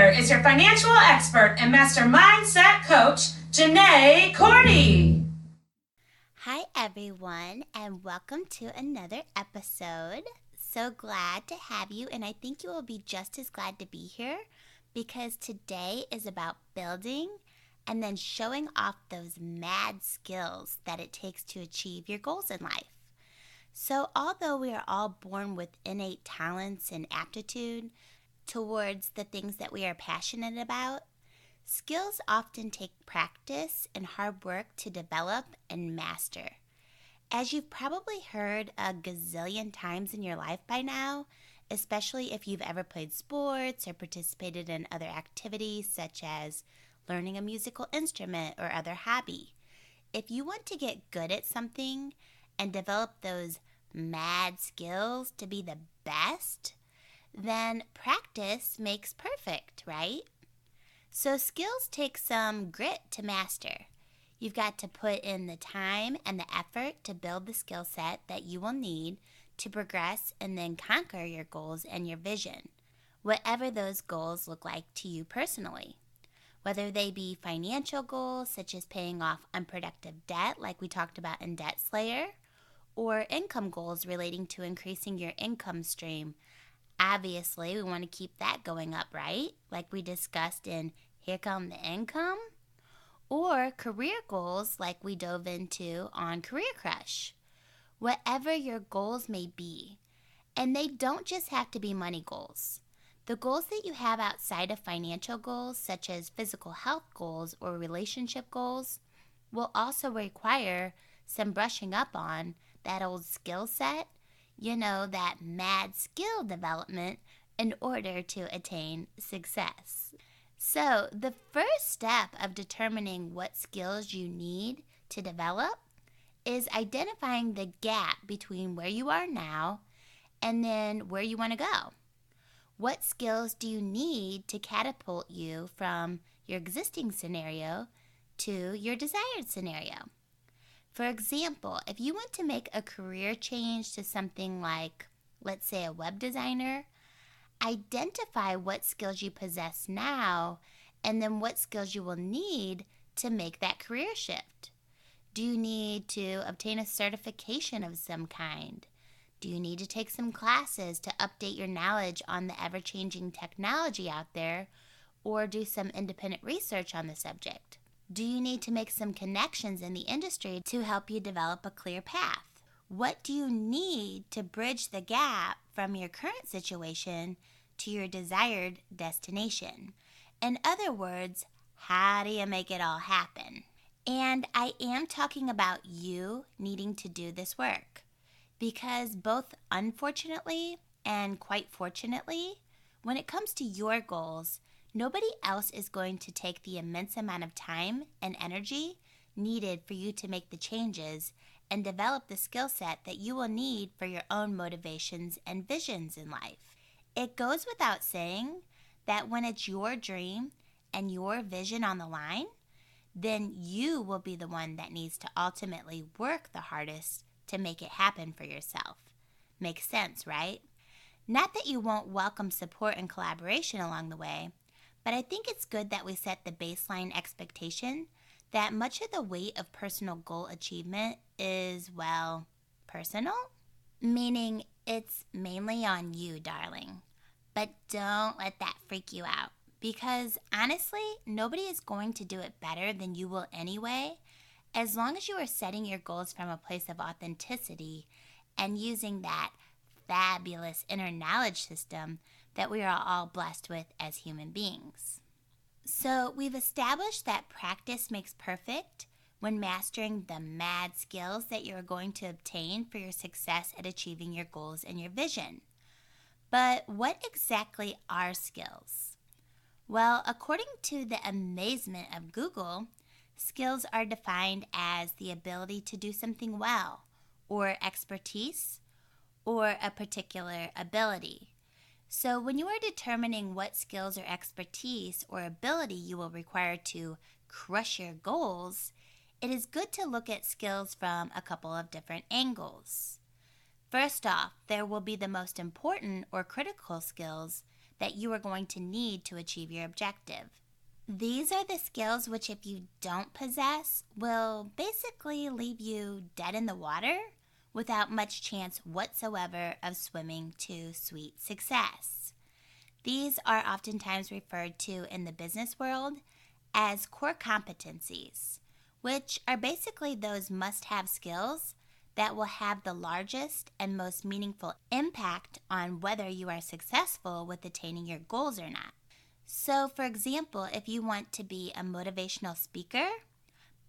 here is your financial expert and master mindset coach, Janae Cordy. Hi, everyone, and welcome to another episode. So glad to have you, and I think you will be just as glad to be here because today is about building and then showing off those mad skills that it takes to achieve your goals in life. So, although we are all born with innate talents and aptitude towards the things that we are passionate about, skills often take practice and hard work to develop and master. As you've probably heard a gazillion times in your life by now, especially if you've ever played sports or participated in other activities such as learning a musical instrument or other hobby, if you want to get good at something and develop those mad skills to be the best, then practice makes perfect, right? So skills take some grit to master. You've got to put in the time and the effort to build the skill set that you will need to progress and then conquer your goals and your vision, whatever those goals look like to you personally. Whether they be financial goals, such as paying off unproductive debt, like we talked about in Debt Slayer, or income goals relating to increasing your income stream. Obviously, we want to keep that going up, right? Like we discussed in Here Come the Income. Or career goals like we dove into on Career Crush. Whatever your goals may be, and they don't just have to be money goals. The goals that you have outside of financial goals, such as physical health goals or relationship goals, will also require some brushing up on that old skill set, that mad skill development in order to attain success. So, the first step of determining what skills you need to develop is identifying the gap between where you are now and then where you want to go. What skills do you need to catapult you from your existing scenario to your desired scenario? For example, if you want to make a career change to something like, let's say, a web designer, identify what skills you possess now and then what skills you will need to make that career shift. Do you need to obtain a certification of some kind? Do you need to take some classes to update your knowledge on the ever-changing technology out there or do some independent research on the subject? Do you need to make some connections in the industry to help you develop a clear path? What do you need to bridge the gap from your current situation to your desired destination? In other words, how do you make it all happen? And I am talking about you needing to do this work because both unfortunately and quite fortunately, when it comes to your goals, nobody else is going to take the immense amount of time and energy needed for you to make the changes and develop the skill set that you will need for your own motivations and visions in life. It goes without saying that when it's your dream and your vision on the line, then you will be the one that needs to ultimately work the hardest to make it happen for yourself. Makes sense, right? Not that you won't welcome support and collaboration along the way, but I think it's good that we set the baseline expectation that much of the weight of personal goal achievement is, well, personal? Meaning it's mainly on you, darling. But don't let that freak you out. Because honestly, nobody is going to do it better than you will anyway, as long as you are setting your goals from a place of authenticity and using that fabulous inner knowledge system that we are all blessed with as human beings. So we've established that practice makes perfect when mastering the mad skills that you're going to obtain for your success at achieving your goals and your vision. But what exactly are skills? Well, according to the amazement of Google, skills are defined as the ability to do something well, or expertise, or a particular ability. So when you are determining what skills or expertise or ability you will require to crush your goals, it is good to look at skills from a couple of different angles. First off, there will be the most important or critical skills that you are going to need to achieve your objective. These are the skills which, if you don't possess, will basically leave you dead in the water without much chance whatsoever of swimming to sweet success. These are oftentimes referred to in the business world as core competencies, which are basically those must-have skills that will have the largest and most meaningful impact on whether you are successful with attaining your goals or not. So, for example, if you want to be a motivational speaker,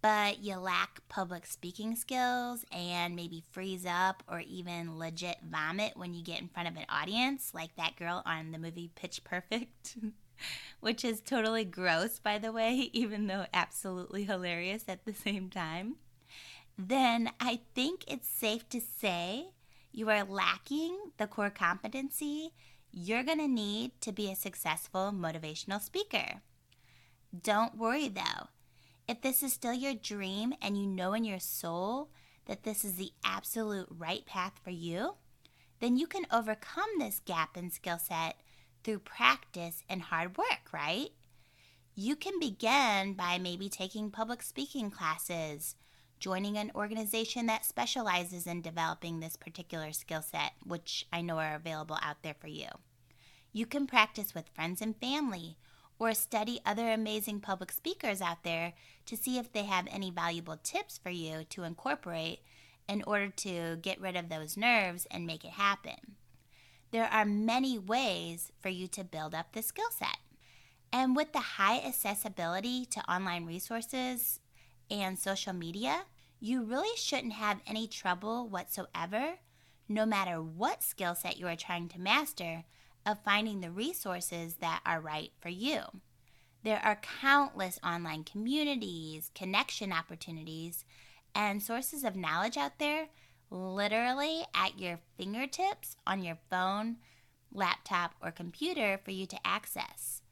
but you lack public speaking skills and maybe freeze up or even legit vomit when you get in front of an audience, like that girl on the movie Pitch Perfect, which is totally gross, by the way, even though absolutely hilarious at the same time, then I think it's safe to say you are lacking the core competency you're going to need to be a successful motivational speaker. Don't worry though. If this is still your dream and you know in your soul that this is the absolute right path for you, then you can overcome this gap in skill set through practice and hard work, right? You can begin by maybe taking public speaking classes, joining an organization that specializes in developing this particular skill set, which I know are available out there for you. You can practice with friends and family, or study other amazing public speakers out there to see if they have any valuable tips for you to incorporate in order to get rid of those nerves and make it happen. There are many ways for you to build up the skill set. And with the high accessibility to online resources and social media, you really shouldn't have any trouble whatsoever, no matter what skill set you are trying to master, of finding the resources that are right for you. There are countless online communities, connection opportunities, and sources of knowledge out there literally at your fingertips on your phone, laptop, or computer for you to access.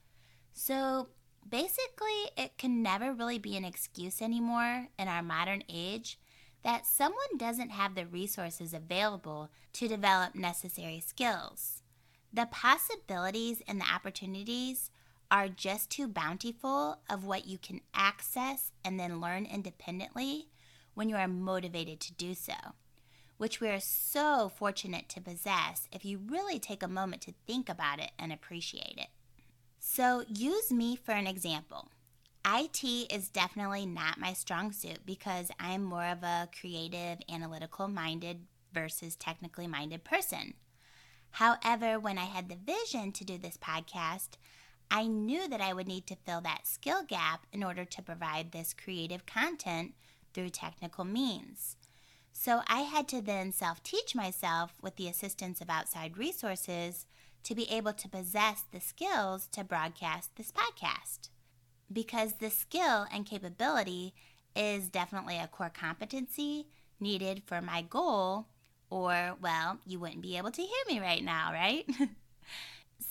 So basically, it can never really be an excuse anymore in our modern age that someone doesn't have the resources available to develop necessary skills. The possibilities and the opportunities are just too bountiful of what you can access and then learn independently when you are motivated to do so, which we are so fortunate to possess if you really take a moment to think about it and appreciate it. So use me for an example. IT is definitely not my strong suit because I'm more of a creative, analytical-minded versus technically minded person. However, when I had the vision to do this podcast, I knew that I would need to fill that skill gap in order to provide this creative content through technical means. So I had to then self-teach myself with the assistance of outside resources to be able to possess the skills to broadcast this podcast. Because the skill and capability is definitely a core competency needed for my goal, or, well, you wouldn't be able to hear me right now, right?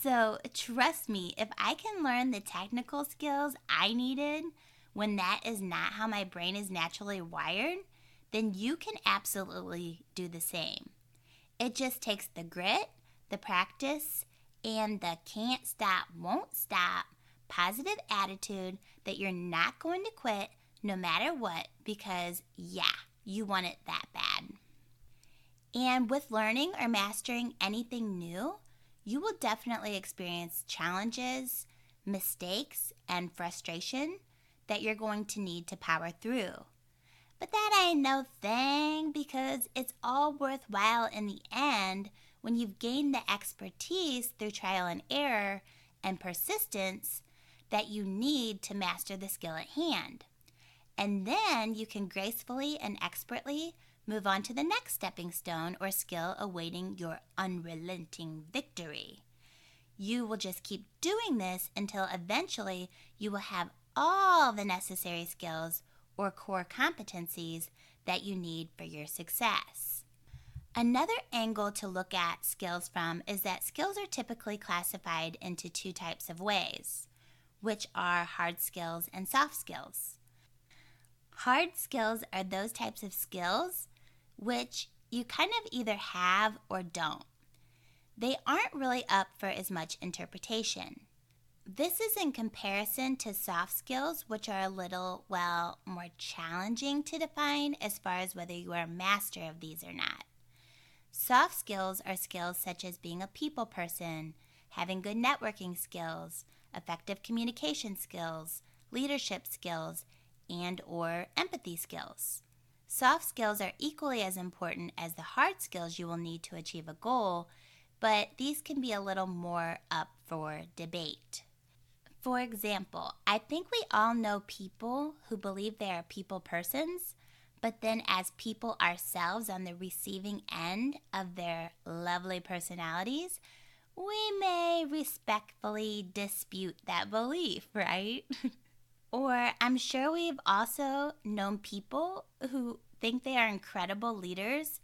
So trust me, if I can learn the technical skills I needed when that is not how my brain is naturally wired, then you can absolutely do the same. It just takes the grit, the practice, and the can't stop, won't stop positive attitude that you're not going to quit no matter what because, yeah, you want it that bad. And with learning or mastering anything new, you will definitely experience challenges, mistakes, and frustration that you're going to need to power through. But that ain't no thing because it's all worthwhile in the end when you've gained the expertise through trial and error and persistence that you need to master the skill at hand. And then you can gracefully and expertly move on to the next stepping stone or skill awaiting your unrelenting victory. You will just keep doing this until eventually you will have all the necessary skills or core competencies that you need for your success. Another angle to look at skills from is that skills are typically classified into two types of ways, which are hard skills and soft skills. Hard skills are those types of skills which you kind of either have or don't. they aren't really up for as much interpretation. This is in comparison to soft skills, which are a little, more challenging to define as far as whether you are a master of these or not. Soft skills are skills such as being a people person, having good networking skills, effective communication skills, leadership skills, and or empathy skills. Soft skills are equally as important as the hard skills you will need to achieve a goal, but these can be a little more up for debate. For example, I think we all know people who believe they are people persons, but then as people ourselves on the receiving end of their lovely personalities, we may respectfully dispute that belief, right? Or I'm sure we've also known people who think they are incredible leaders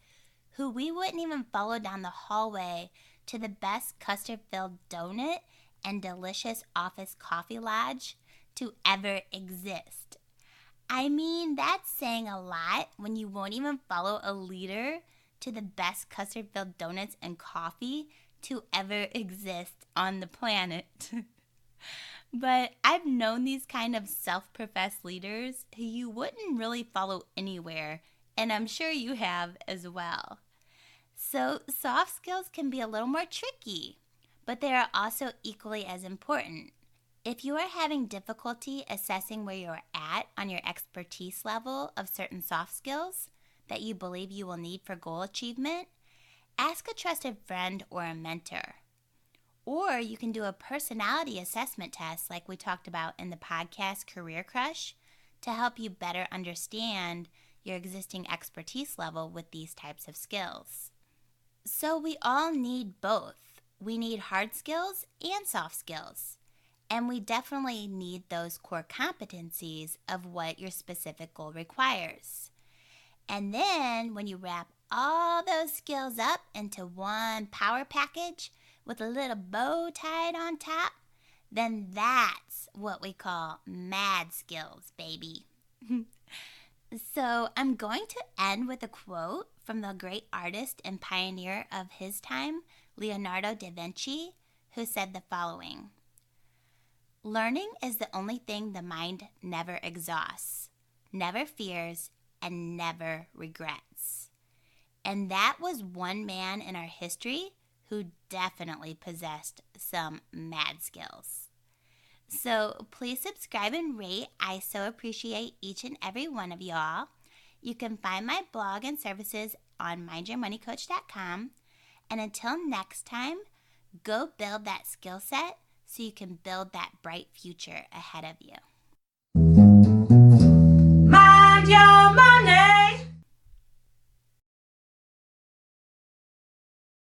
who we wouldn't even follow down the hallway to the best custard-filled donut and delicious office coffee lodge to ever exist. I mean, that's saying a lot when you won't even follow a leader to the best custard-filled donuts and coffee to ever exist on the planet. But I've known these kind of self-professed leaders who you wouldn't really follow anywhere, and I'm sure you have as well. So soft skills can be a little more tricky, but they are also equally as important. If you are having difficulty assessing where you're at on your expertise level of certain soft skills that you believe you will need for goal achievement, ask a trusted friend or a mentor. Or you can do a personality assessment test like we talked about in the podcast Career Crush to help you better understand your existing expertise level with these types of skills. So we all need both. We need hard skills and soft skills. And we definitely need those core competencies of what your specific goal requires. And then when you wrap all those skills up into one power package with a little bow tied on top, then that's what we call mad skills, baby. So I'm going to end with a quote from the great artist and pioneer of his time, Leonardo da Vinci, who said the following: "Learning is the only thing the mind never exhausts, never fears, and never regrets." And that was one man in our history who definitely possessed some mad skills. So please subscribe and rate. I so appreciate each and every one of y'all. You can find my blog and services on mindyourmoneycoach.com. And until next time, go build that skill set so you can build that bright future ahead of you.